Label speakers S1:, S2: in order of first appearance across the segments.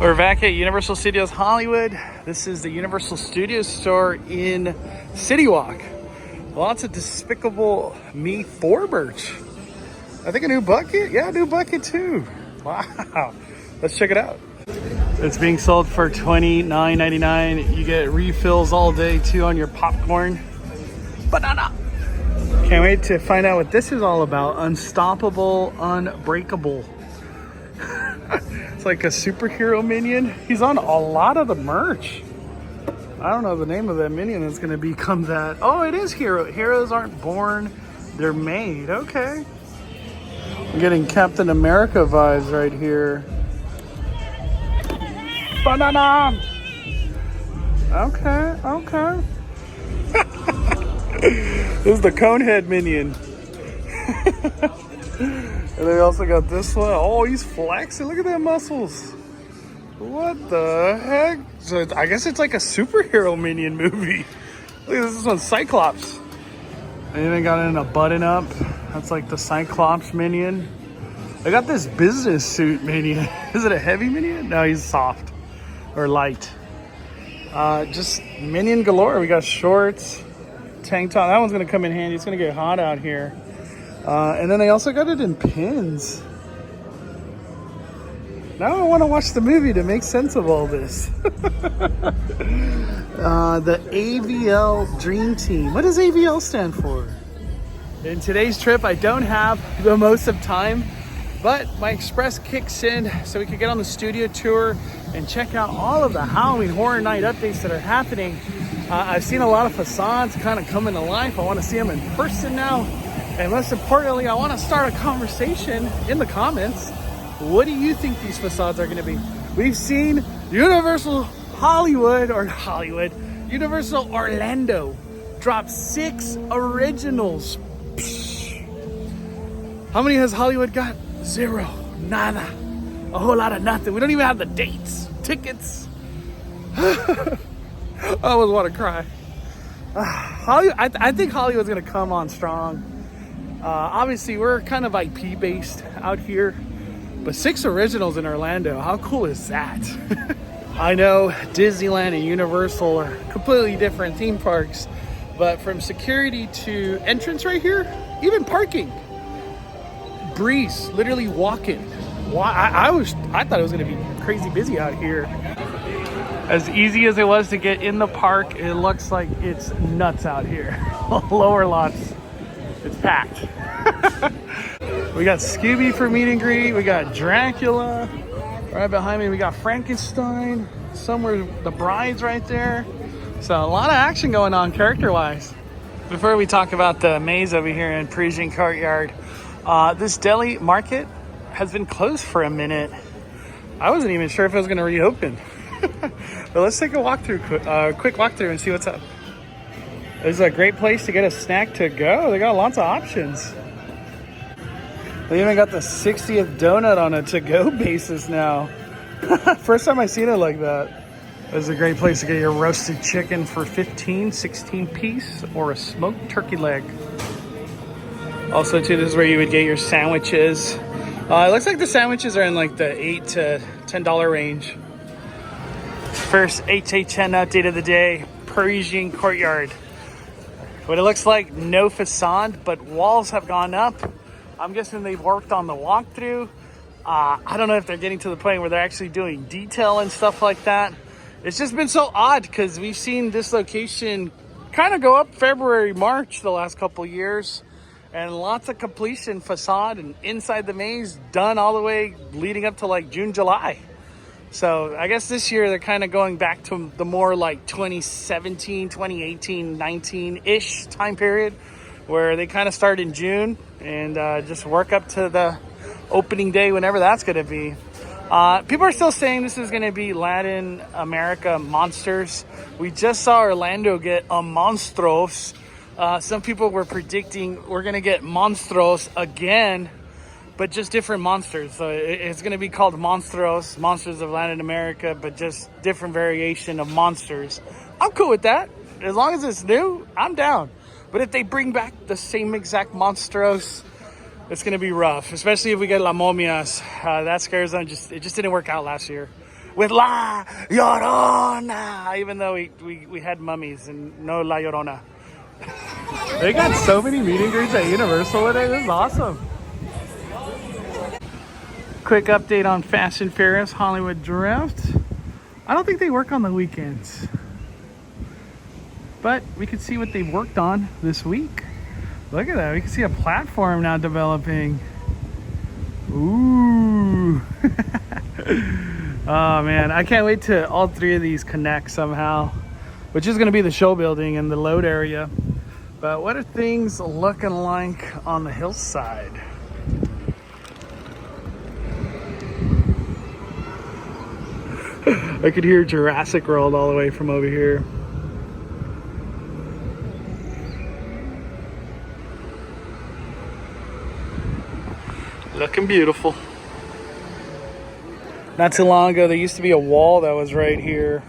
S1: We're back at Universal Studios Hollywood. This is the Universal Studios store in City Walk. Lots of Despicable Me 4 merch. I think a new bucket? Yeah, a new bucket too. Wow. Let's check it out. It's being sold for $29.99. You get refills all day too on your popcorn. Banana. Can't wait to find out what this is all about. Unstoppable, Unbreakable. It's like a superhero minion. He's on a lot of the merch. I don't know the name of that minion that's going to become that. Oh, it is hero. Heroes aren't born, they're made. Okay. I'm getting Captain America vibes right here. Banana. Okay, okay. This is the Conehead minion. And they also got this one. Oh, he's flexing. Look at that muscles. What the heck? So I guess it's like a superhero minion movie. Look at this one, Cyclops. They even got it in a button up. That's like the Cyclops minion. They got this business suit minion. Is it a heavy minion? No, he's soft or light. Just minion galore. We got shorts, tank top. That one's gonna come in handy. It's gonna get hot out here. And then they also got it in pins. Now I want to watch the movie to make sense of all this. The AVL Dream Team. What does AVL stand for? In today's trip, I don't have the most of time, but my express kicks in so we can get on the studio tour and check out all of the Halloween Horror Night updates that are happening. I've seen a lot of facades kind of come into life. I want to see them in person now. And most importantly, I want to start a conversation in the comments. What do you think these facades are going to be? We've seen Universal Universal Orlando drop 6 originals. Psh. How many has Hollywood got? 0. Nada. A whole lot of nothing. We don't even have the dates, tickets. I almost want to cry. I think Hollywood's going to come on strong. Obviously, we're kind of IP based out here, but 6 originals in Orlando. How cool is that? I know Disneyland and Universal are completely different theme parks, but from security to entrance right here, even parking, breeze, literally walking. I thought it was going to be crazy busy out here. As easy as it was to get in the park, it looks like it's nuts out here. Lower lots. It's packed. We got Scooby for meet and greet. We got Dracula. Right behind me, we got Frankenstein. Somewhere, the Bride's right there. So a lot of action going on character-wise. Before we talk about the maze over here in Parisian Courtyard, this deli market has been closed for a minute. I wasn't even sure if it was going to reopen. But let's take a walkthrough, quick walkthrough and see what's up. This is a great place to get a snack to go. They got lots of options. They even got the 60th donut on a to-go basis now. First time I seen it like that. This is a great place to get your roasted chicken for 16 piece, or a smoked turkey leg. Also too, this is where you would get your sandwiches. It looks like the sandwiches are in like the $8 to $10 range. First HHN update of the day, Parisian Courtyard. What it looks like, no facade, but walls have gone up. I'm guessing they've worked on the walkthrough. I don't know if they're getting to the point where they're actually doing detail and stuff like that. It's just been so odd because we've seen this location kind of go up February, March the last couple years. And lots of completion facade and inside the maze done all the way leading up to like June, July. So I guess this year they're kind of going back to the more like 2017, 2018, 19-ish time period where they kind of start in June and just work up to the opening day, whenever that's going to be. People are still saying this is going to be Latin America monsters. We just saw Orlando get a Monstros. Some people were predicting we're going to get Monstros again, but just different monsters. So it's going to be called Monstros, Monsters of Latin America, but just different variation of monsters. I'm cool with that. As long as it's new, I'm down. But if they bring back the same exact Monstros, it's going to be rough, especially if we get La Momias. That scares them. It just didn't work out last year. with La Llorona, even though we had mummies and no La Llorona. They got so many meet and greets at Universal today. This is awesome. Quick update on Fast and Furious Hollywood Drift. I don't think they work on the weekends, but we can see what they worked on this week. Look at that. We can see a platform now developing. Ooh. Oh man, I can't wait to all three of these connect somehow, which is going to be the show building and the load area. But what are things looking like on the hillside? I could hear Jurassic World all the way from over here. Looking beautiful. Not too long ago, there used to be a wall that was right here.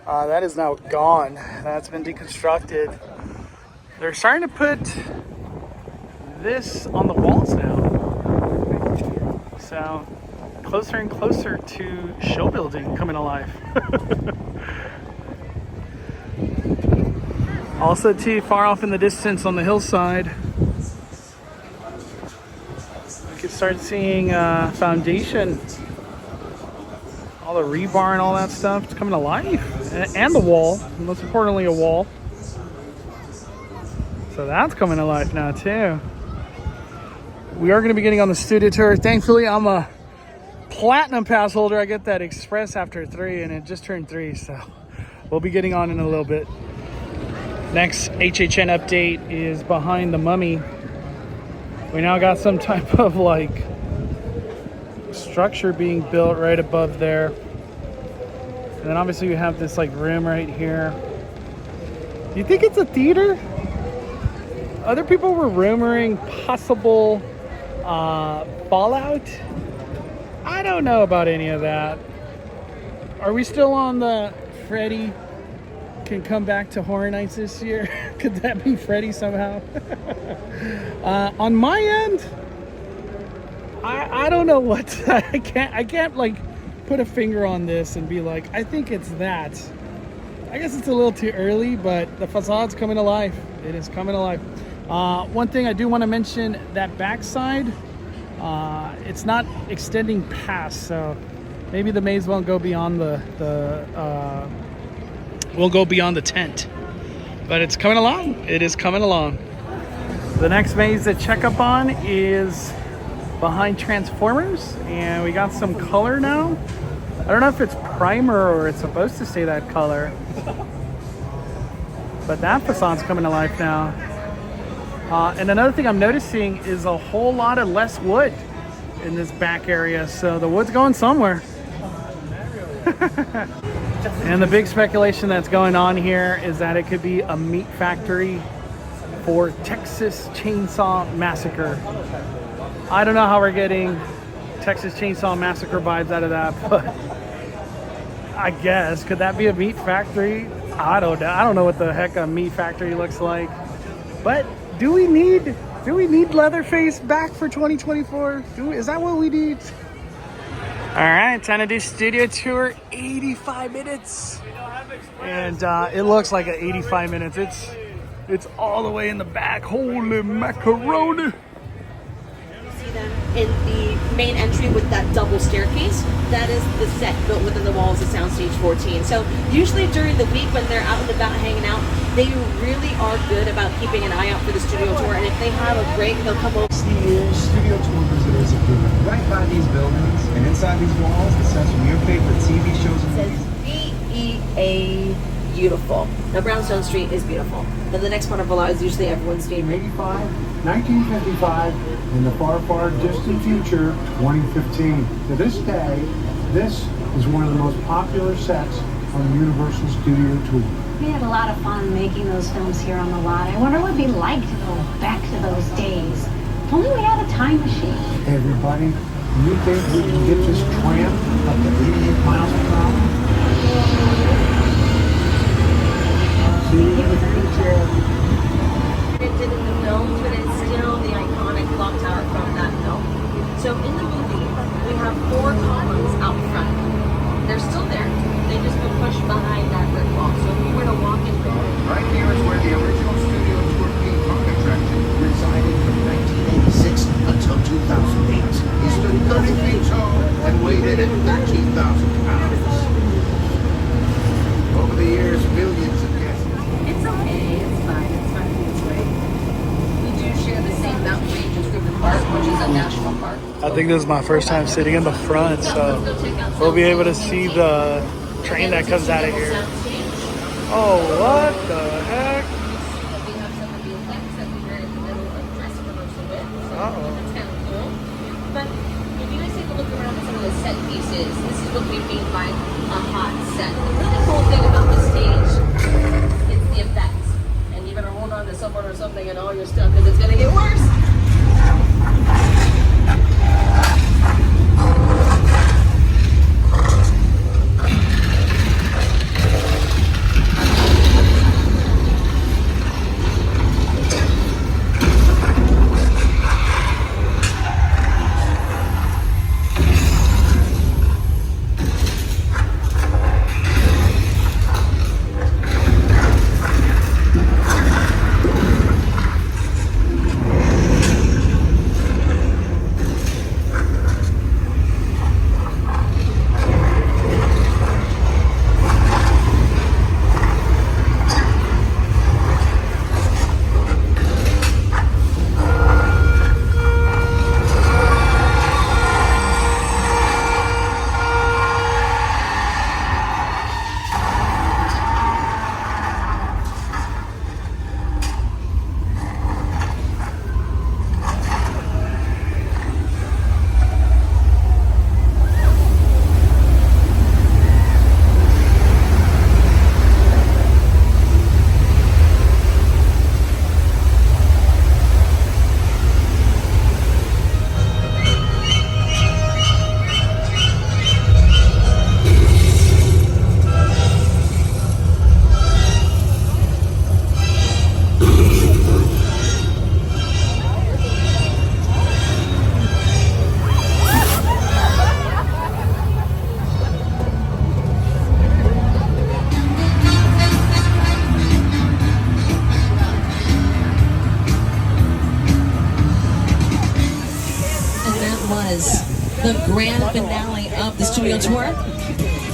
S1: That is now gone. That's been deconstructed. They're starting to put this on the walls now. So closer and closer to show building coming alive. Also too far off in the distance on the hillside, you can start seeing foundation. All the rebar and all that stuff, it's coming to life. And the wall, most importantly a wall. So that's coming to life now too. We are going to be getting on the studio tour. Thankfully, I'm a platinum pass holder. I get that express after 3 and it just turned 3, so we'll be getting on in a little bit. Next HHN update is behind the mummy. We now got some type of like structure being built right above there. And then obviously you have this like room right here. Do you think it's a theater? Other people were rumoring possible fallout. I don't know about any of that. Are we still on the Freddy can come back to Horror Nights this year? Could that be Freddy somehow? On my end, I don't know what. I can't like put a finger on this and be like, I think it's that. I guess it's a little too early, but the facade's coming to life. It is coming to life. One thing I do want to mention, that backside, it's not extending past, so maybe the maze won't go beyond the tent, but it's coming along. It is coming along. The next maze to check up on is behind Transformers, and we got some color now. I don't know if it's primer or it's supposed to stay that color, but that facade's coming to life now. And another thing I'm noticing is a whole lot of less wood in this back area, so the wood's going somewhere. And the big speculation that's going on here is that it could be a meat factory for Texas Chainsaw Massacre. I don't know how we're getting Texas Chainsaw Massacre vibes out of that, but I guess, could that be a meat factory? I don't know what the heck a meat factory looks like. But do we need Leatherface back for 2024? Is that what we need? All right, time to do studio tour. 85 minutes, and it looks like an 85 minutes. It's all the way in the back. Holy macaroni!
S2: See them in the main entry with that double staircase. That is the set built within the walls of Soundstage 14. So usually during the week when they're out and about hanging out, they really are good about keeping an eye out for the studio tour. And if they have a break, they'll come over.
S3: Studio tour visitors have driven right by these buildings and inside these walls. The sets from your favorite TV shows.
S2: It says BEA beautiful. Now Brownstone Street is beautiful. Then the next part of Valhalla is usually everyone's favorite.
S3: 1955, in the far, far distant future, 2015. To this day, this is one of the most popular sets on the Universal Studio Tour.
S4: We had a lot of fun making those films here on the lot. I wonder what it'd be like to go back to those days. If only we had a time machine.
S3: Hey everybody, you think we can get this tram up to 88 miles per hour? See you in the future.
S2: It did in the films, but it's still the iconic clock tower from that film. So in the movie, we have 4 columns out front. They're still a national park.
S1: I think this is my first time sitting in the front, so we'll be able to see the train that comes out of here. Oh, what the heck?
S2: We have some of the effects that we were in the middle of dress rehearsal with. So
S1: Uh-oh.
S2: that's kind of cool. But if you guys take a look around at some of the set pieces, this is what we mean by a hot set. The really cool thing about the stage is the effects. And you better hold on to someone or something and all your stuff because it's going to get worse. The grand finale of the studio tour,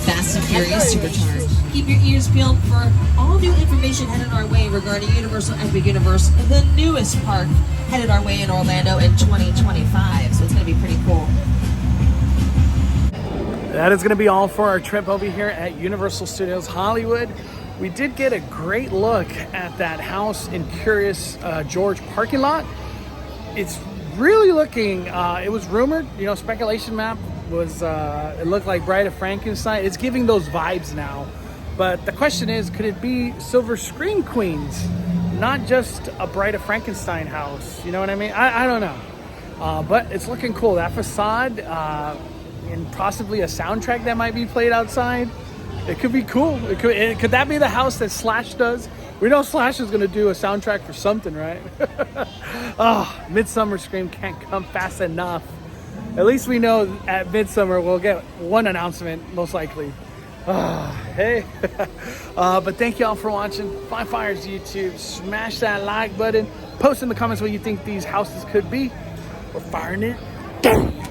S2: Fast and Furious Supercharged. Keep your ears peeled for all new information headed our way regarding Universal Epic Universe, the newest park headed our way in Orlando in 2025. So it's going to be pretty cool.
S1: That is going to be all for our trip over here at Universal Studios Hollywood. We did get a great look at that house in Curious George parking lot. It's really looking, it was rumored, you know, speculation map was, it looked like Bride of Frankenstein. It's giving those vibes now. But the question is, could it be Silver Screen Queens? Not just a Bride of Frankenstein house, you know what I mean? I don't know. But it's looking cool. That facade, and possibly a soundtrack that might be played outside. It could be cool. Could that be the house that Slash does? We know Slash is gonna do a soundtrack for something, right? Oh, Midsummer Scream can't come fast enough. At least we know at Midsummer we'll get one announcement, most likely. Hey. But thank you all for watching Five Fires YouTube. Smash that like button. Post in the comments what you think these houses could be. We're firing it down.